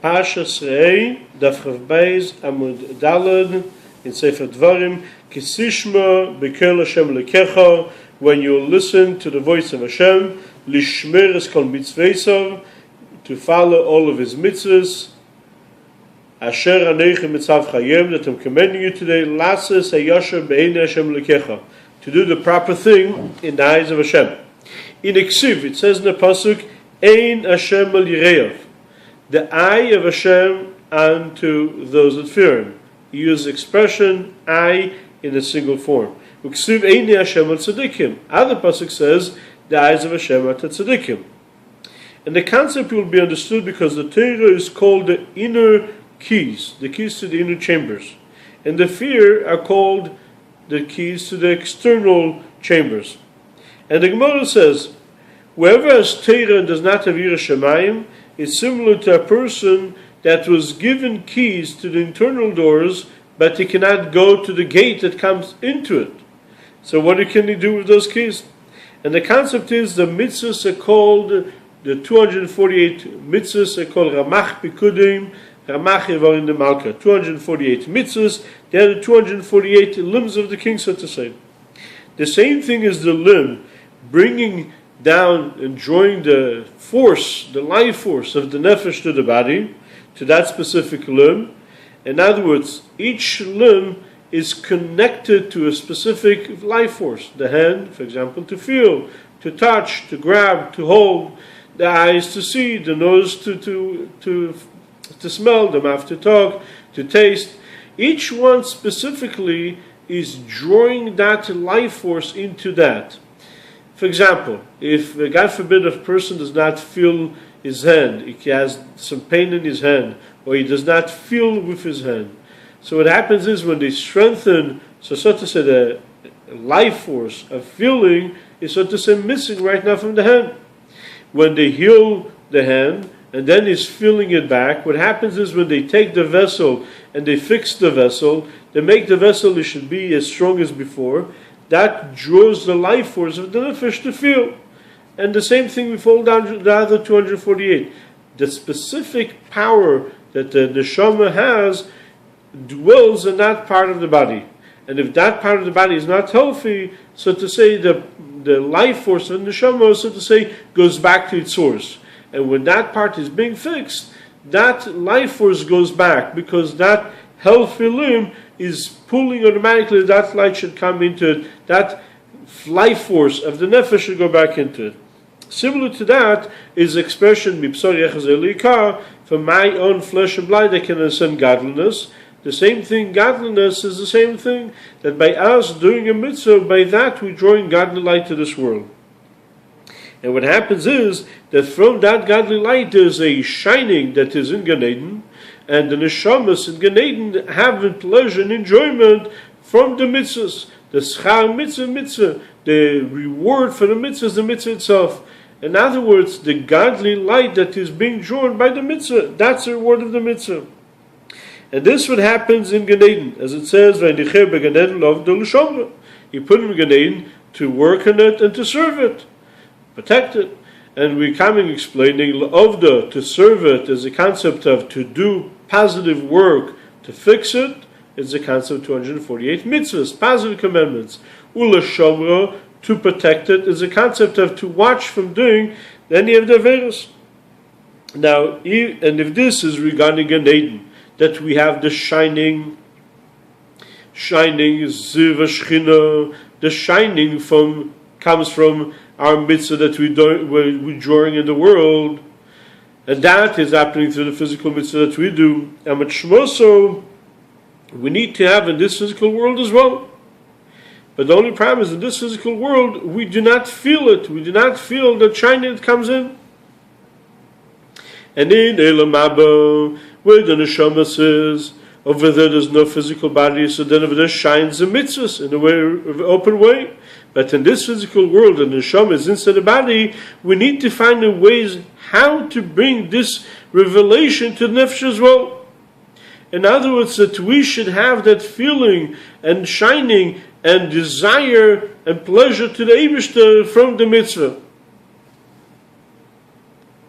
Parshas Re'ei, Daf Chav Beis, Amud Daled, in Sefer Dvarim, Kisishma Bekel Hashem Lekecha, when you listen to the voice of Hashem, Lishmer es kol mitzveisav, to follow all of his mitzvahs, Asher Aneich Mitzav Chayem, that I'm commanding you today, Lases Hayasher Be'enei Hashem Lekecha, to do the proper thing in the eyes of Hashem. In Eksiv, it says in the Pasuk, Ein Hashem al Yireav, the eye of Hashem unto those that fear him. He uses expression eye in a single form. Uksiv Eini Hashem al Tzadikim. Other pasuk says the eyes of Hashem are to Tzadikim. And the concept will be understood because the Torah is called the inner keys, the keys to the inner chambers, and the fear are called the keys to the external chambers. And the Gemara says, whoever has Torah and does not have Yireh Shamayim is similar to a person that was given keys to the internal doors, but he cannot go to the gate that comes into it. So what can he do with those keys? And the concept is the mitzvahs are called, the 248 mitzvahs are called Ramach Pikudim, Ramach Yevarim de Malka. 248 mitzvahs, they are the 248 limbs of the king, so to say. The same thing is the limb, bringing down and drawing the force, the life force of the nefesh to the body, to that specific limb. In other words, each limb is connected to a specific life force. The hand, for example, to feel, to touch, to grab, to hold, the eyes to see, the nose to smell, the mouth to talk, to taste. Each one specifically is drawing that life force into that. For example, if, God forbid, a person does not feel his hand, he has some pain in his hand, or he does not feel with his hand. So what happens is when they strengthen, so to say, the life force of feeling is, so to say, missing right now from the hand. When they heal the hand, and then he's feeling it back, what happens is when they take the vessel and they fix the vessel, they make the vessel, it should be as strong as before. That draws the life force of the nefesh to feel. And the same thing we fall down to the other 248. The specific power that the neshama has dwells in that part of the body. And if that part of the body is not healthy, so to say, the life force of the neshama, so to say, goes back to its source. And when that part is being fixed, that life force goes back, because that healthy limb is pulling automatically, that light should come into it, that life force of the nefesh should go back into it. Similar to that is the expression, from my own flesh and blood I can ascend godliness. The same thing, godliness is the same thing, that by us doing a mitzvah, by that we're drawing godly light to this world. And what happens is that from that godly light there's a shining that is in Gan Eden, and the neshamas in Gan Eden have pleasure and enjoyment from the mitzvahs. The schar mitzvah, the reward for the mitzvah is the mitzvah itself. In other words, the godly light that is being drawn by the mitzvah, that's the reward of the mitzvah. And this what happens in Gan Eden, as it says, he put him in Gan Eden to work on it and to serve it, protect it. And we're coming explaining L'ovda, to serve it, is the concept of to do positive work, to fix it, is the concept of 248 mitzvahs, positive commandments. Ula shomra, to protect it, is the concept of to watch from doing any of the averos. Now, and if this is regarding Gan Eden, that we have the shining ziv shchina, the shining comes from our mitzvah that we're drawing in the world, and that is happening through the physical mitzvah that we do. And much more so, we need to have in this physical world as well. But the only problem is in this physical world, we do not feel it. We do not feel the shining that comes in. And in Elam Abba, where the neshama says, over there's no physical body, so then over there shines the mitzvahs in a way, open way. But in this physical world, the neshama is inside the body, we need to find ways how to bring this revelation to the nefesh as well. In other words, that we should have that feeling and shining and desire and pleasure to the Eibishter from the mitzvah.